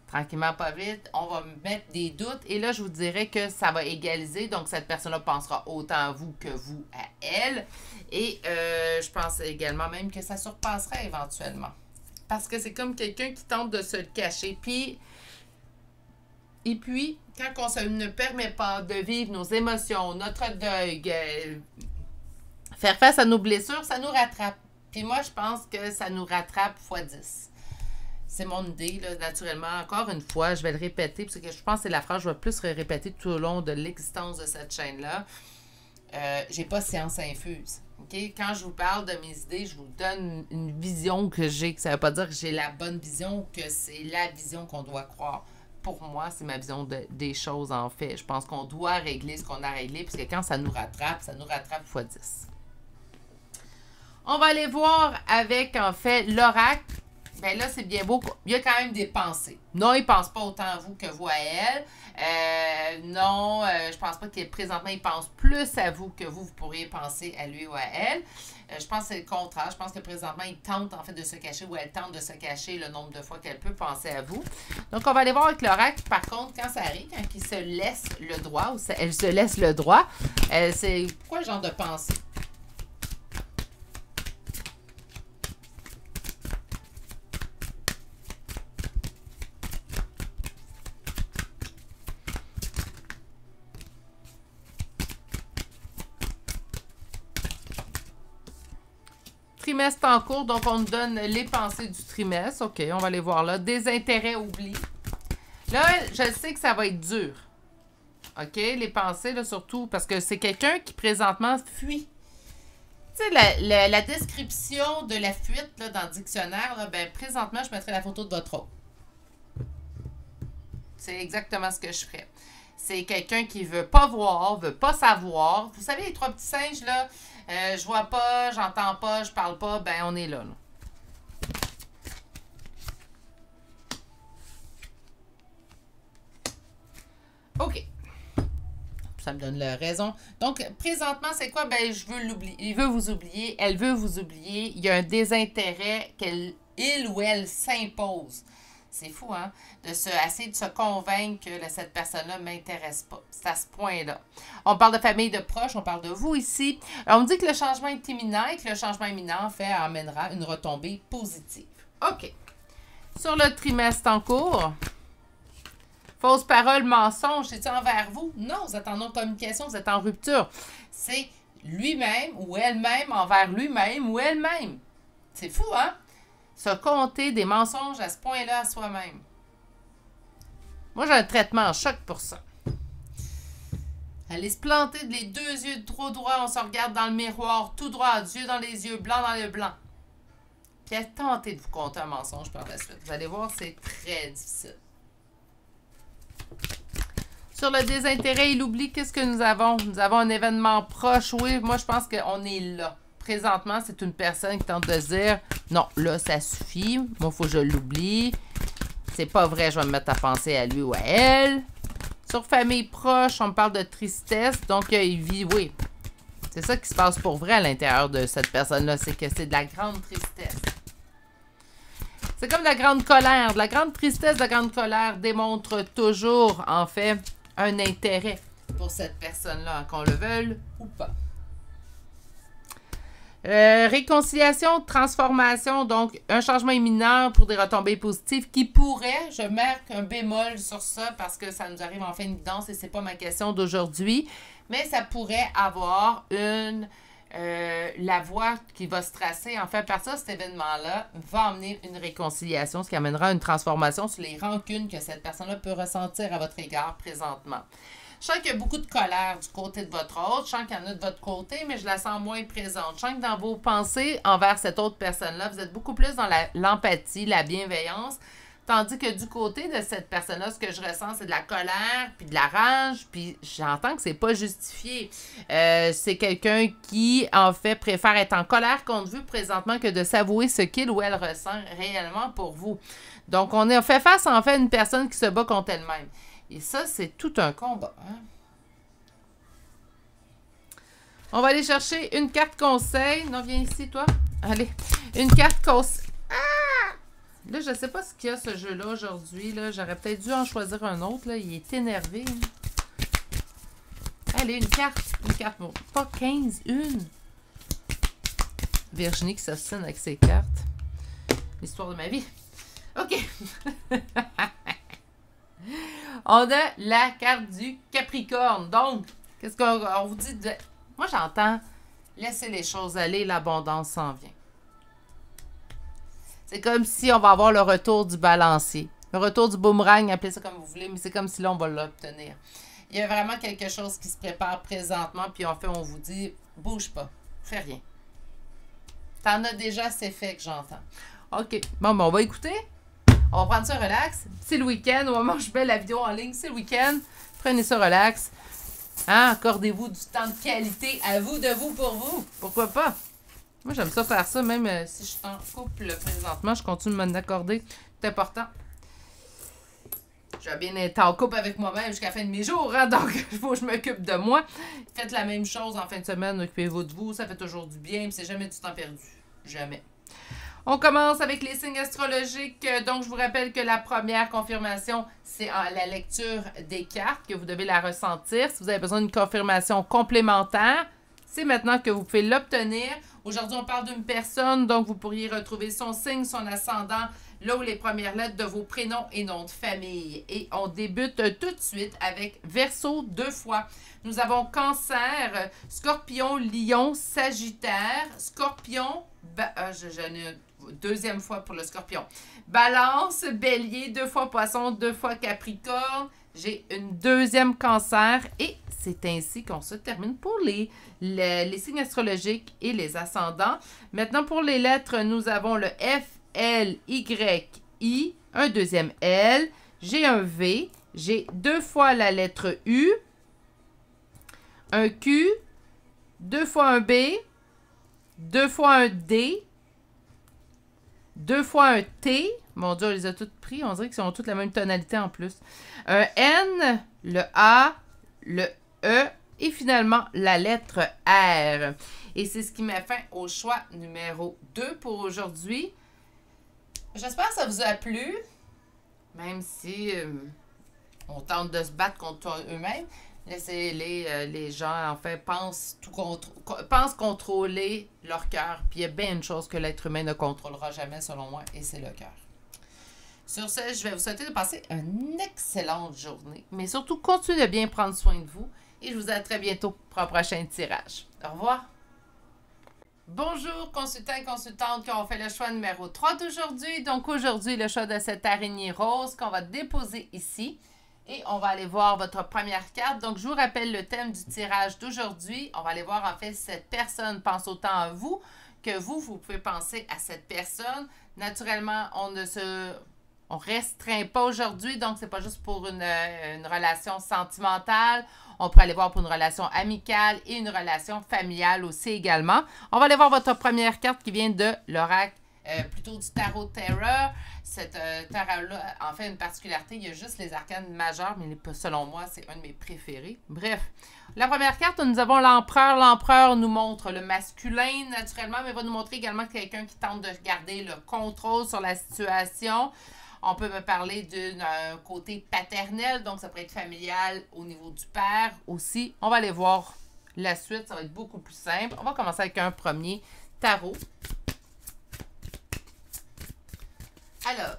tranquillement, pas vite, on va mettre des doutes. Et là, je vous dirais que ça va égaliser. Donc, cette personne-là pensera autant à vous que vous à elle. Et je pense également même que ça surpassera éventuellement. Parce que c'est comme quelqu'un qui tente de se le cacher. Et puis, quand on ne permet pas de vivre nos émotions, notre deuil, faire face à nos blessures, ça nous rattrape. Puis moi, je pense que ça nous rattrape x10. C'est mon idée, là, naturellement. Encore une fois, je vais le répéter, parce que je pense que c'est la phrase que je vais plus répéter tout au long de l'existence de cette chaîne-là. J'ai pas science infuse. Okay? Quand je vous parle de mes idées, je vous donne une vision que j'ai. Ça ne veut pas dire que j'ai la bonne vision, que c'est la vision qu'on doit croire. Pour moi, c'est ma vision des choses, en fait. Je pense qu'on doit régler ce qu'on a réglé, parce que quand ça nous rattrape x10. On va aller voir avec, en fait, l'oracle. Ben là, c'est bien beau. Il y a quand même des pensées. Non, il ne pense pas autant à vous que vous à elle. Je pense pas qu'il présentement, il pense plus à vous que vous pourriez penser à lui ou à elle. Je pense que c'est le contraire. Je pense que présentement, il tente en fait de se cacher ou elle tente de se cacher le nombre de fois qu'elle peut penser à vous. Donc, on va aller voir avec l'oracle. Par contre, quand ça arrive, quand il se laisse le droit ou elle se laisse le droit, c'est quoi le genre de pensée? Trimestre en cours, donc on nous donne les pensées du trimestre. OK, on va les voir là. Des intérêts oubliés. Là, je sais que ça va être dur. OK, les pensées, là, surtout, parce que c'est quelqu'un qui, présentement, fuit. Tu sais, la description de la fuite là, dans le dictionnaire, là, ben, présentement, je mettrai la photo de votre autre. C'est exactement ce que je ferais. C'est quelqu'un qui veut pas voir, veut pas savoir. Vous savez, les trois petits singes, là, je vois pas, j'entends pas, je parle pas, ben on est là. OK. Ça me donne la raison. Donc, présentement, c'est quoi? Ben, je veux l'oublier. Il veut vous oublier. Elle veut vous oublier. Il y a un désintérêt qu'il ou elle s'impose. C'est fou, hein? Essayer de se convaincre que cette personne-là ne m'intéresse pas. C'est à ce point-là. On parle de famille, de proches, on parle de vous ici. On me dit que le changement est imminent et que le changement imminent, en fait, amènera une retombée positive. OK. Sur le trimestre en cours, fausse parole, mensonge, c'est-tu envers vous? Non, vous êtes en non-communication, vous êtes en rupture. C'est lui-même ou elle-même envers lui-même ou elle-même. C'est fou, hein? Se compter des mensonges à ce point-là à soi-même. Moi, j'ai un traitement en choc pour ça. Aller se planter les deux yeux trop droits, on se regarde dans le miroir, tout droit, yeux dans les yeux, blanc dans le blanc. Puis tenter de vous compter un mensonge par la suite. Vous allez voir, c'est très difficile. Sur le désintérêt et l'oubli, qu'est-ce que nous avons? Nous avons un événement proche. Oui, moi, je pense qu'on est là. Présentement, c'est une personne qui tente de dire « Non, là, ça suffit. Moi, il faut que je l'oublie. C'est pas vrai, je vais me mettre à penser à lui ou à elle. » Sur famille proche, on me parle de tristesse. Donc, il vit, oui. C'est ça qui se passe pour vrai à l'intérieur de cette personne-là. C'est que c'est de la grande tristesse. C'est comme de la grande colère. De la grande tristesse, de la grande colère démontre toujours, en fait, un intérêt pour cette personne-là, qu'on le veuille ou pas. Réconciliation, transformation, donc un changement imminent pour des retombées positives qui pourrait, je marque un bémol sur ça parce que ça nous arrive en fin d'évidence et c'est pas ma question d'aujourd'hui, mais ça pourrait avoir la voie qui va se tracer, en fait, à partir de cet événement-là, va amener une réconciliation, ce qui amènera une transformation sur les rancunes que cette personne-là peut ressentir à votre égard présentement. Je sens qu'il y a beaucoup de colère du côté de votre autre. Je sens qu'il y en a de votre côté, mais je la sens moins présente. Je sens que dans vos pensées envers cette autre personne-là, vous êtes beaucoup plus dans l'empathie, la bienveillance. Tandis que du côté de cette personne-là, ce que je ressens, c'est de la colère, puis de la rage, puis j'entends que c'est pas justifié. C'est quelqu'un qui, en fait, préfère être en colère contre vous présentement que de s'avouer ce qu'il ou elle ressent réellement pour vous. Donc, on a fait face, en fait, à une personne qui se bat contre elle-même. Et ça, c'est tout un combat. Hein? On va aller chercher une carte conseil. Non, viens ici, toi. Allez, une carte conseil. Ah! Là, je ne sais pas ce qu'il y a, ce jeu-là, aujourd'hui. J'aurais peut-être dû en choisir un autre. Là. Il est énervé. Allez, une carte. Une carte. Bon, pas 15, une. Virginie qui s'obstine avec ses cartes. L'histoire de ma vie. OK. On a la carte du Capricorne. Donc, qu'est-ce qu'on vous dit? Moi, j'entends laisser les choses aller, l'abondance s'en vient. C'est comme si on va avoir le retour du balancier. Le retour du boomerang, appelez ça comme vous voulez, mais c'est comme si là, on va l'obtenir. Il y a vraiment quelque chose qui se prépare présentement, puis en fait, on vous dit, bouge pas, fais rien. T'en as déjà assez fait que j'entends. OK, bon, ben, on va écouter. On va prendre ça relax. C'est le week-end. Au moment où je mets la vidéo en ligne, c'est le week-end. Prenez ça relax. Hein? Accordez-vous du temps de qualité à vous, de vous, pour vous. Pourquoi pas? Moi, j'aime ça faire ça, même si je suis en couple présentement. Je continue de m'en accorder. C'est important. Je vais bien être en couple avec moi-même jusqu'à la fin de mes jours. Hein? Donc, il faut que je m'occupe de moi. Faites la même chose en fin de semaine. Occupez-vous de vous. Ça fait toujours du bien. C'est jamais du temps perdu. Jamais. On commence avec les signes astrologiques. Donc, je vous rappelle que la première confirmation, c'est la lecture des cartes, que vous devez la ressentir. Si vous avez besoin d'une confirmation complémentaire, c'est maintenant que vous pouvez l'obtenir. Aujourd'hui, on parle d'une personne, donc vous pourriez retrouver son signe, son ascendant, là où les premières lettres de vos prénoms et noms de famille. Et on débute tout de suite avec Verseau 2 fois. Nous avons Cancer, Scorpion, Lion, Sagittaire, Scorpion, j'en ai une deuxième fois pour le Scorpion. Balance, Bélier, 2 fois Poisson, 2 fois Capricorne. J'ai une deuxième Cancer et c'est ainsi qu'on se termine pour les signes astrologiques et les ascendants. Maintenant, pour les lettres, nous avons le F, L, Y, I, un deuxième L. J'ai un V, j'ai 2 fois la lettre U, un Q, 2 fois un B, 2 fois un D, 2 fois un T. Mon Dieu, on les a toutes pris. On dirait qu'ils ont toutes la même tonalité en plus. Un N, le A, le E et finalement la lettre R. Et c'est ce qui met fin au choix numéro 2 pour aujourd'hui. J'espère que ça vous a plu. Même si on tente de se battre contre eux-mêmes. Laissez les gens, en fait, pensent contrôler leur cœur. Puis il y a bien une chose que l'être humain ne contrôlera jamais, selon moi, et c'est le cœur. Sur ce, je vais vous souhaiter de passer une excellente journée. Mais surtout, continuez de bien prendre soin de vous. Et je vous dis à très bientôt pour un prochain tirage. Au revoir. Bonjour, consultants et consultantes qui ont fait le choix numéro 3 d'aujourd'hui. Donc aujourd'hui, le choix de cette araignée rose qu'on va déposer ici. Et on va aller voir votre première carte. Donc, je vous rappelle le thème du tirage d'aujourd'hui. On va aller voir, en fait, si cette personne pense autant à vous que vous pouvez penser à cette personne. Naturellement, on restreint pas aujourd'hui. Donc, c'est pas juste pour une relation sentimentale. On peut aller voir pour une relation amicale et une relation familiale aussi également. On va aller voir votre première carte qui vient de l'oracle. Plutôt du tarot Terror. Cette tarot-là, en fait, une particularité, il y a juste les arcanes majeurs, mais selon moi, c'est un de mes préférés. Bref, la première carte, nous avons l'empereur. L'empereur nous montre le masculin, naturellement, mais va nous montrer également quelqu'un qui tente de garder le contrôle sur la situation. On peut me parler d'un côté paternel, donc ça pourrait être familial au niveau du père aussi. On va aller voir la suite, ça va être beaucoup plus simple. On va commencer avec un premier tarot. Alors,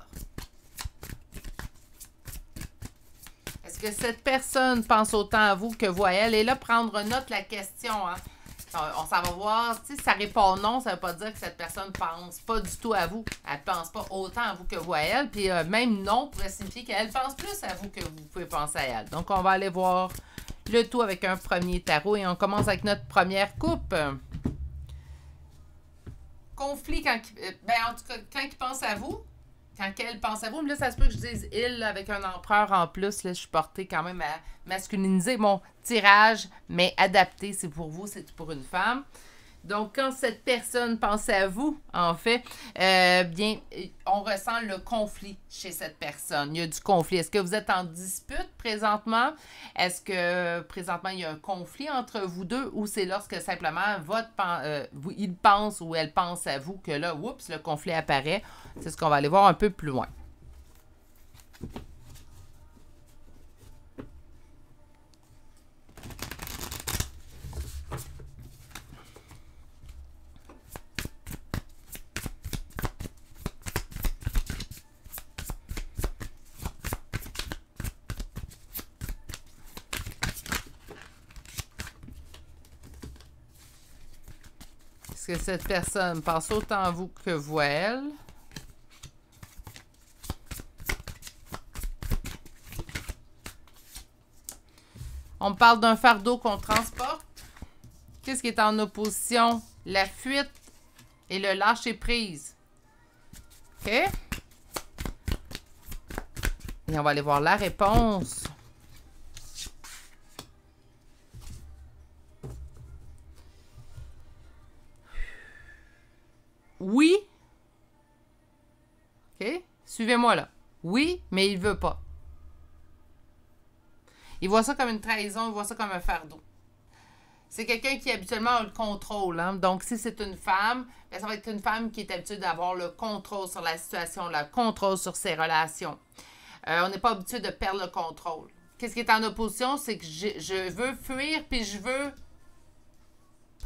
est-ce que cette personne pense autant à vous que vous à elle? Et là, prendre note de la question. Hein? On s'en va voir. Si ça répond non, ça ne veut pas dire que cette personne ne pense pas du tout à vous. Elle ne pense pas autant à vous que vous à elle. Puis même non pourrait signifier qu'elle pense plus à vous que vous pouvez penser à elle. Donc, on va aller voir le tout avec un premier tarot. Et on commence avec notre première coupe. Conflit quand en tout cas, quand il pense à vous. Quand elle pense à vous, mais là, ça se peut que je dise « il » avec un empereur en plus. Là, je suis portée quand même à masculiniser mon tirage, mais adapté, c'est pour vous, c'est pour une femme. Donc, quand cette personne pense à vous, en fait, bien, on ressent le conflit chez cette personne. Il y a du conflit. Est-ce que vous êtes en dispute présentement? Est-ce que présentement, il y a un conflit entre vous deux ou c'est lorsque simplement il pense ou elle pense à vous que là, oups, le conflit apparaît? C'est ce qu'on va aller voir un peu plus loin. Est-ce que cette personne pense autant à vous que vous à elle? On parle d'un fardeau qu'on transporte. Qu'est-ce qui est en opposition? La fuite et le lâcher-prise. OK? Et on va aller voir la réponse. Oui. OK? Suivez-moi là. Oui, mais il veut pas. Il voit ça comme une trahison, il voit ça comme un fardeau. C'est quelqu'un qui habituellement a le contrôle. Hein? Donc, si c'est une femme, bien, ça va être une femme qui est habituée d'avoir le contrôle sur la situation, le contrôle sur ses relations. On n'est pas habitué de perdre le contrôle. Qu'est-ce qui est en opposition? C'est que je veux fuir, puis je veux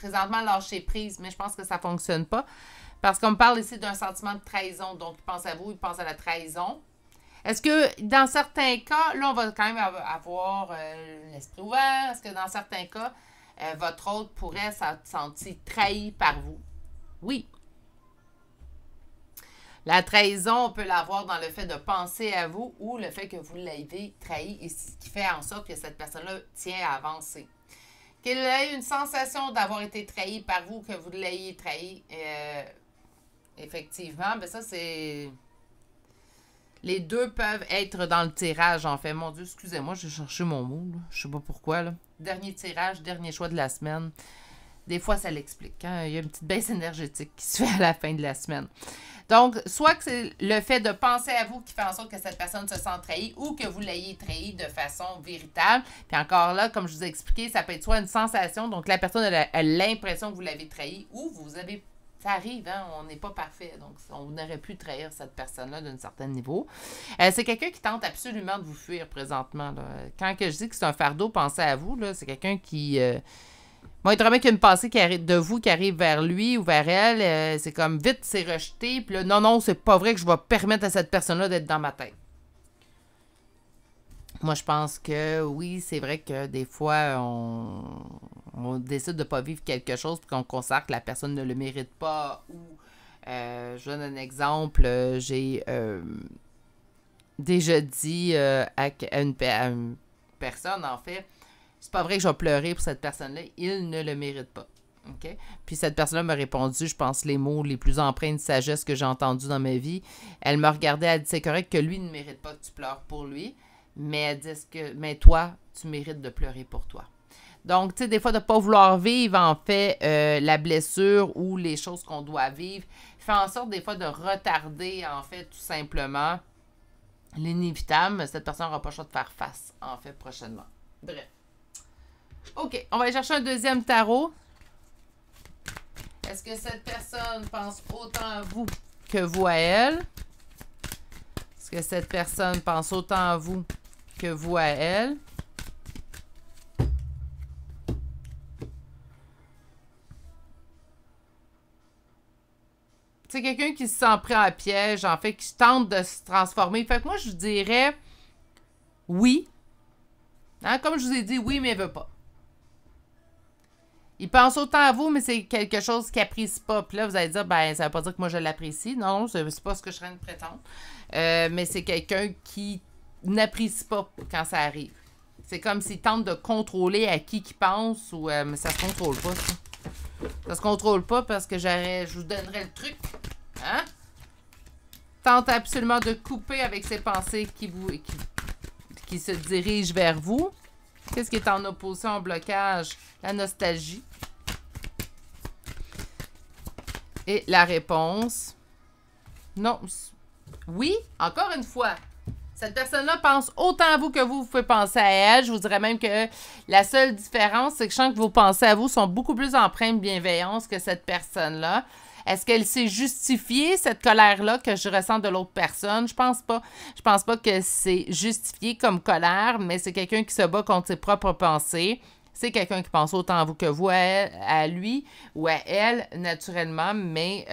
présentement lâcher prise, mais je pense que ça ne fonctionne pas. Parce qu'on me parle ici d'un sentiment de trahison. Donc, il pense à vous, il pense à la trahison. Est-ce que dans certains cas, là, on va quand même avoir l'esprit ouvert. Est-ce que dans certains cas, votre autre pourrait se sentir trahi par vous? Oui. La trahison, on peut l'avoir dans le fait de penser à vous ou le fait que vous l'ayez trahi et ce qui fait en sorte que cette personne-là tient à avancer. Qu'elle ait une sensation d'avoir été trahi par vous, que vous l'ayez trahi, effectivement, ben ça, c'est... Les deux peuvent être dans le tirage, en fait. Mon Dieu, excusez-moi, j'ai cherché mon mot, là. Je sais pas pourquoi, là. Dernier tirage, dernier choix de la semaine. Des fois, ça l'explique. Hein? Il y a une petite baisse énergétique qui se fait à la fin de la semaine. Donc, soit que c'est le fait de penser à vous qui fait en sorte que cette personne se sent trahie ou que vous l'ayez trahi de façon véritable. Puis encore là, comme je vous ai expliqué, ça peut être soit une sensation, donc la personne a l'impression que vous l'avez trahi ou vous avez... Ça arrive, hein? On n'est pas parfait, donc on n'aurait pu trahir cette personne-là d'un certain niveau. C'est quelqu'un qui tente absolument de vous fuir présentement. Là. Quand que je dis que c'est un fardeau, pensez à vous, là, c'est quelqu'un qui... Bon, évidemment qu'il y a une pensée qui arrive, de vous qui arrive vers lui ou vers elle, c'est comme vite, c'est rejeté. Puis là, non, c'est pas vrai que je vais permettre à cette personne-là d'être dans ma tête. Moi, je pense que oui, c'est vrai que des fois, on décide de ne pas vivre quelque chose puis qu'on considère que la personne ne le mérite pas. Ou, je donne un exemple, j'ai déjà dit à une personne, en fait, c'est pas vrai que je vais pleurer pour cette personne-là. Il ne le mérite pas. OK? Puis cette personne-là m'a répondu, je pense, les mots les plus empreints de sagesse que j'ai entendus dans ma vie. Elle m'a regardé, elle a dit, c'est correct que lui ne mérite pas que tu pleures pour lui. Mais elle dit mais toi, tu mérites de pleurer pour toi. Donc, tu sais, des fois, de ne pas vouloir vivre, en fait, la blessure ou les choses qu'on doit vivre, fait en sorte, des fois, de retarder, en fait, tout simplement, l'inévitable. Cette personne n'aura pas le choix de faire face, en fait, prochainement. Bref. OK, on va aller chercher un deuxième tarot. Est-ce que cette personne pense autant à vous que vous à elle? Est-ce que cette personne pense autant à vous que vous à elle? C'est quelqu'un qui se sent pris en piège, en fait, qui tente de se transformer. Fait que moi, je dirais oui. Hein? Comme je vous ai dit, oui, mais il veut pas. Il pense autant à vous, mais c'est quelque chose qu'il n'apprécie pas. Puis là, vous allez dire, ben, ça veut pas dire que moi, je l'apprécie. Non, c'est pas ce que je serais de prétendre. Mais c'est quelqu'un qui n'apprécie pas quand ça arrive. C'est comme s'il tente de contrôler à qui pense, ou mais ça se contrôle pas, ça. Ça se contrôle pas parce que je vous donnerais le truc. Hein? Tente absolument de couper avec ses pensées qui se dirigent vers vous. Qu'est-ce qui est en opposition, en blocage? La nostalgie. Et la réponse. Non. Oui, encore une fois. Cette personne-là pense autant à vous que vous pouvez penser à elle. Je vous dirais même que la seule différence, c'est que je sens que vos pensées à vous sont beaucoup plus empreintes de bienveillance que cette personne-là. Est-ce qu'elle s'est justifiée, cette colère-là que je ressens de l'autre personne? Je pense pas. Je pense pas que c'est justifié comme colère, mais c'est quelqu'un qui se bat contre ses propres pensées. C'est quelqu'un qui pense autant à vous que vous, à lui ou à elle, naturellement, mais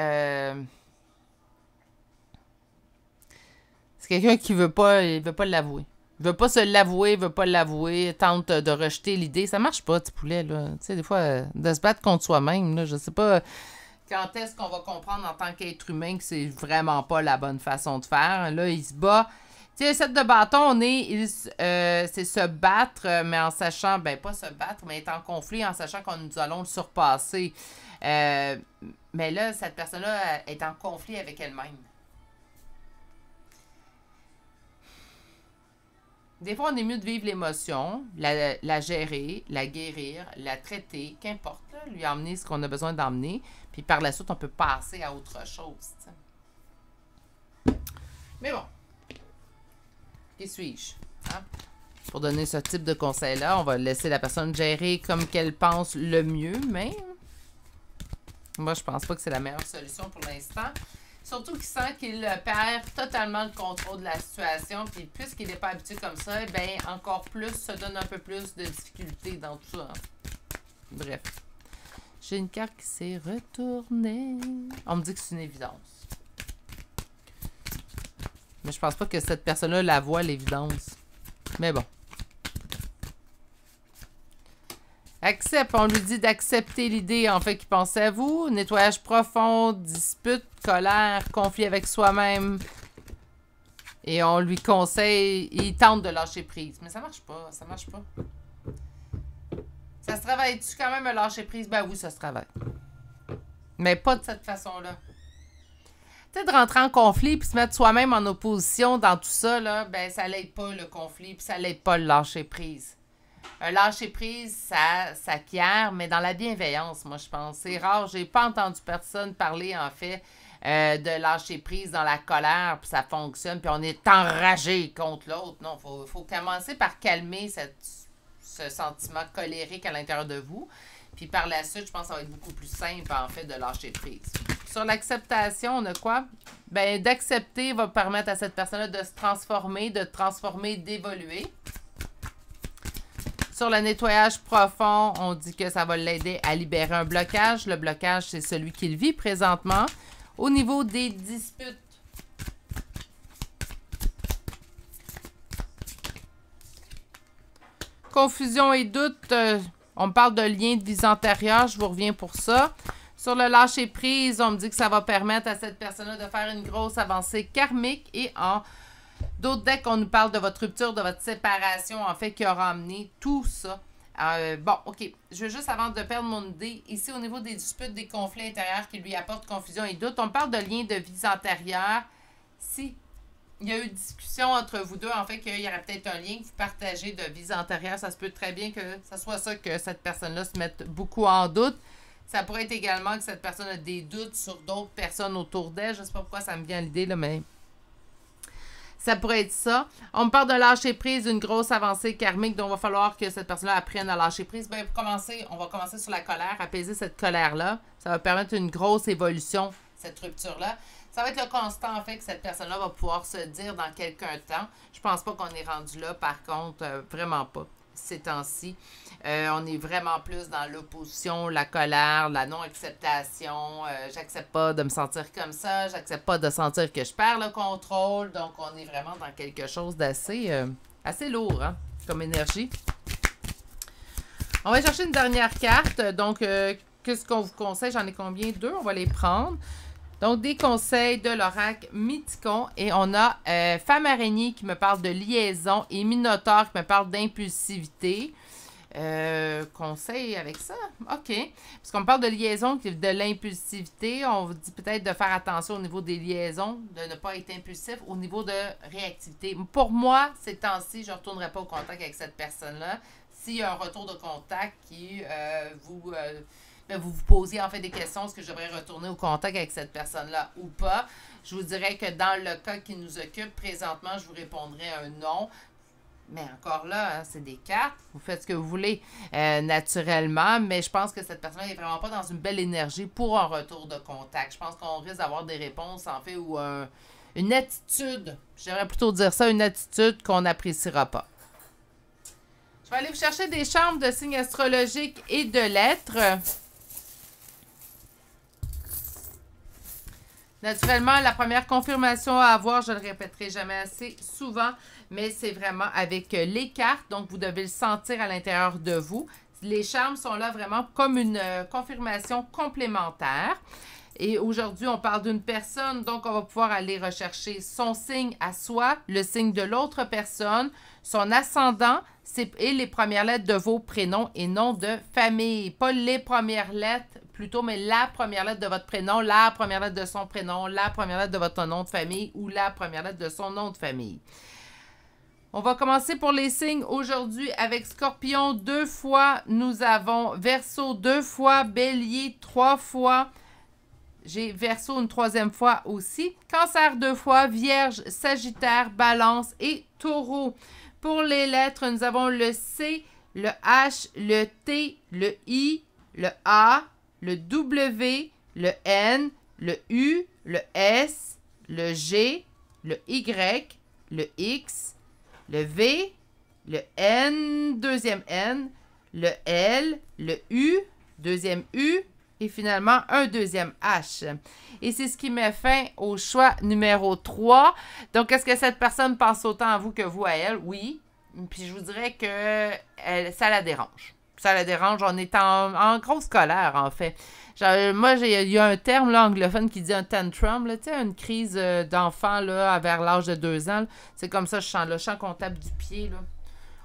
c'est quelqu'un qui veut pas l'avouer. Il veut pas se l'avouer, il veut pas l'avouer, tente de rejeter l'idée. Ça marche pas, petit poulet, là. Tu sais, des fois, de se battre contre soi-même, là, je sais pas quand est-ce qu'on va comprendre en tant qu'être humain que c'est vraiment pas la bonne façon de faire. Là, il se bat. Tu sais, le set de bâton, c'est se battre, mais en sachant, ben pas se battre, mais être en conflit en sachant que nous allons le surpasser. Mais là, cette personne-là est en conflit avec elle-même. Des fois, on est mieux de vivre l'émotion, la gérer, la guérir, la traiter, qu'importe, là, lui emmener ce qu'on a besoin d'emmener, puis par la suite, on peut passer à autre chose. T'sais. Mais bon, qui suis-je? Hein? Pour donner ce type de conseil-là, on va laisser la personne gérer comme qu'elle pense le mieux, mais moi, je pense pas que c'est la meilleure solution pour l'instant. Surtout qu'il sent qu'il perd totalement le contrôle de la situation. Puis puisqu'il n'est pas habitué comme ça, ben encore plus, se donne un peu plus de difficultés dans tout ça. Hein. Bref. J'ai une carte qui s'est retournée. On me dit que c'est une évidence. Mais je pense pas que cette personne-là la voit, l'évidence. Mais bon. Accepte. On lui dit d'accepter l'idée, en fait, qu'il pensait à vous. Nettoyage profond, dispute, colère, conflit avec soi-même. Et on lui conseille, il tente de lâcher prise. Mais ça marche pas, ça marche pas. Ça se travaille-tu quand même à lâcher prise? Ben oui, ça se travaille. Mais pas de cette façon-là. Tu sais, de rentrer en conflit puis se mettre soi-même en opposition dans tout ça, là, ben ça l'aide pas le conflit puis ça l'aide pas le lâcher prise. Un lâcher prise, ça s'acquiert, mais dans la bienveillance, moi, je pense. C'est rare, j'ai pas entendu personne parler, en fait, de lâcher prise dans la colère, puis ça fonctionne, puis on est enragé contre l'autre. Non, faut commencer par calmer ce sentiment colérique à l'intérieur de vous. Puis par la suite, je pense que ça va être beaucoup plus simple, en fait, de lâcher prise. Sur l'acceptation, on a quoi? Ben, d'accepter va permettre à cette personne-là de se transformer, d'évoluer. Sur le nettoyage profond, on dit que ça va l'aider à libérer un blocage. Le blocage, c'est celui qu'il vit présentement. Au niveau des disputes, confusion et doute, on me parle de lien de vie antérieure, je vous reviens pour ça. Sur le lâcher prise, on me dit que ça va permettre à cette personne-là de faire une grosse avancée karmique. Et en d'autres decks, on nous parle de votre rupture, de votre séparation, en fait, qui aura amené tout ça. Bon, OK. Je veux juste, avant de perdre mon idée, ici, au niveau des disputes, des conflits intérieurs qui lui apportent confusion et doute, on parle de lien de vie antérieure. Si il y a eu discussion entre vous deux, en fait, qu'il y aurait peut-être un lien que vous partagez de vie antérieure, ça se peut très bien que ce soit ça que cette personne-là se mette beaucoup en doute. Ça pourrait être également que cette personne a des doutes sur d'autres personnes autour d'elle. Je ne sais pas pourquoi ça me vient à l'idée, là, mais ça pourrait être ça. On me parle de lâcher prise, d'une grosse avancée karmique, donc il va falloir que cette personne-là apprenne à lâcher prise. Bien, pour commencer, on va commencer sur la colère, apaiser cette colère-là. Ça va permettre une grosse évolution, cette rupture-là. Ça va être le constant, en fait, que cette personne-là va pouvoir se dire dans quelques temps. Je pense pas qu'on est rendu là, par contre, vraiment pas, ces temps-ci. On est vraiment plus dans l'opposition, la colère, la non-acceptation. J'accepte pas de me sentir comme ça. J'accepte pas de sentir que je perds le contrôle. Donc, on est vraiment dans quelque chose d'assez assez lourd, hein, comme énergie. On va chercher une dernière carte. Donc, qu'est-ce qu'on vous conseille? J'en ai combien? 2. On va les prendre. Donc, des conseils de l'oracle Mythicon. Et on a Femme Araignée qui me parle de liaison et Minotaure qui me parle d'impulsivité. Conseil avec ça? OK. Parce qu'on parle de liaison, de l'impulsivité. On vous dit peut-être de faire attention au niveau des liaisons, de ne pas être impulsif au niveau de réactivité. Pour moi, ces temps-ci, je ne retournerai pas au contact avec cette personne-là. S'il y a un retour de contact qui vous posiez en fait des questions, est-ce que je devrais retourner au contact avec cette personne-là ou pas? Je vous dirais que dans le cas qui nous occupe présentement, je vous répondrai un non. Mais encore là, hein, c'est des cartes. Vous faites ce que vous voulez naturellement. Mais je pense que cette personne n'est vraiment pas dans une belle énergie pour un retour de contact. Je pense qu'on risque d'avoir des réponses, en fait, ou une attitude. J'aimerais plutôt dire ça, une attitude qu'on n'appréciera pas. Je vais aller vous chercher des chambres de signes astrologiques et de lettres. Naturellement, la première confirmation à avoir, je ne le répéterai jamais assez souvent, mais c'est vraiment avec les cartes. Donc, vous devez le sentir à l'intérieur de vous. Les charmes sont là vraiment comme une confirmation complémentaire. Et aujourd'hui, on parle d'une personne, donc on va pouvoir aller rechercher son signe à soi, le signe de l'autre personne, son ascendant et les premières lettres de vos prénoms et noms de famille. Pas les premières lettres plutôt, mais la première lettre de votre prénom, la première lettre de son prénom, la première lettre de votre nom de famille ou la première lettre de son nom de famille. On va commencer pour les signes aujourd'hui avec Scorpion 2 fois. Nous avons Verseau 2 fois, Bélier 3 fois. J'ai Verseau une 3e fois aussi. Cancer 2 fois, Vierge, Sagittaire, Balance et Taureau. Pour les lettres, nous avons le C, le H, le T, le I, le A, le W, le N, le U, le S, le G, le Y, le X, le V, le N, deuxième N, le L, le U, deuxième U, et finalement un deuxième H. Et c'est ce qui met fin au choix numéro 3. Donc, est-ce que cette personne pense autant à vous que vous à elle? Oui. Puis je vous dirais que ça la dérange. Ça la dérange. On est en grosse colère, en fait. Genre, moi, il y a un terme là, anglophone qui dit un tantrum, là, une crise d'enfant là, vers l'âge de 2 ans. C'est comme ça, je sens le champ comptable du pied. Là.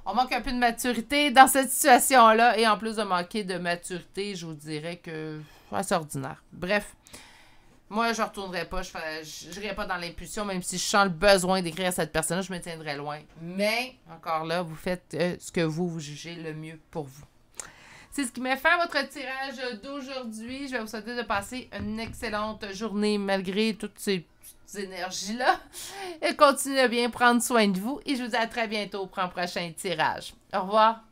On manque un peu de maturité dans cette situation-là. Et en plus de manquer de maturité, je vous dirais que c'est ordinaire. Bref. Moi, je ne retournerai pas, je n'irai pas dans l'impulsion, même si je sens le besoin d'écrire à cette personne, je me tiendrai loin. Mais, encore là, vous faites ce que vous jugez le mieux pour vous. C'est ce qui met fin à votre tirage d'aujourd'hui. Je vais vous souhaiter de passer une excellente journée malgré toutes ces petites énergies-là. Et continuez à bien prendre soin de vous. Et je vous dis à très bientôt pour un prochain tirage. Au revoir.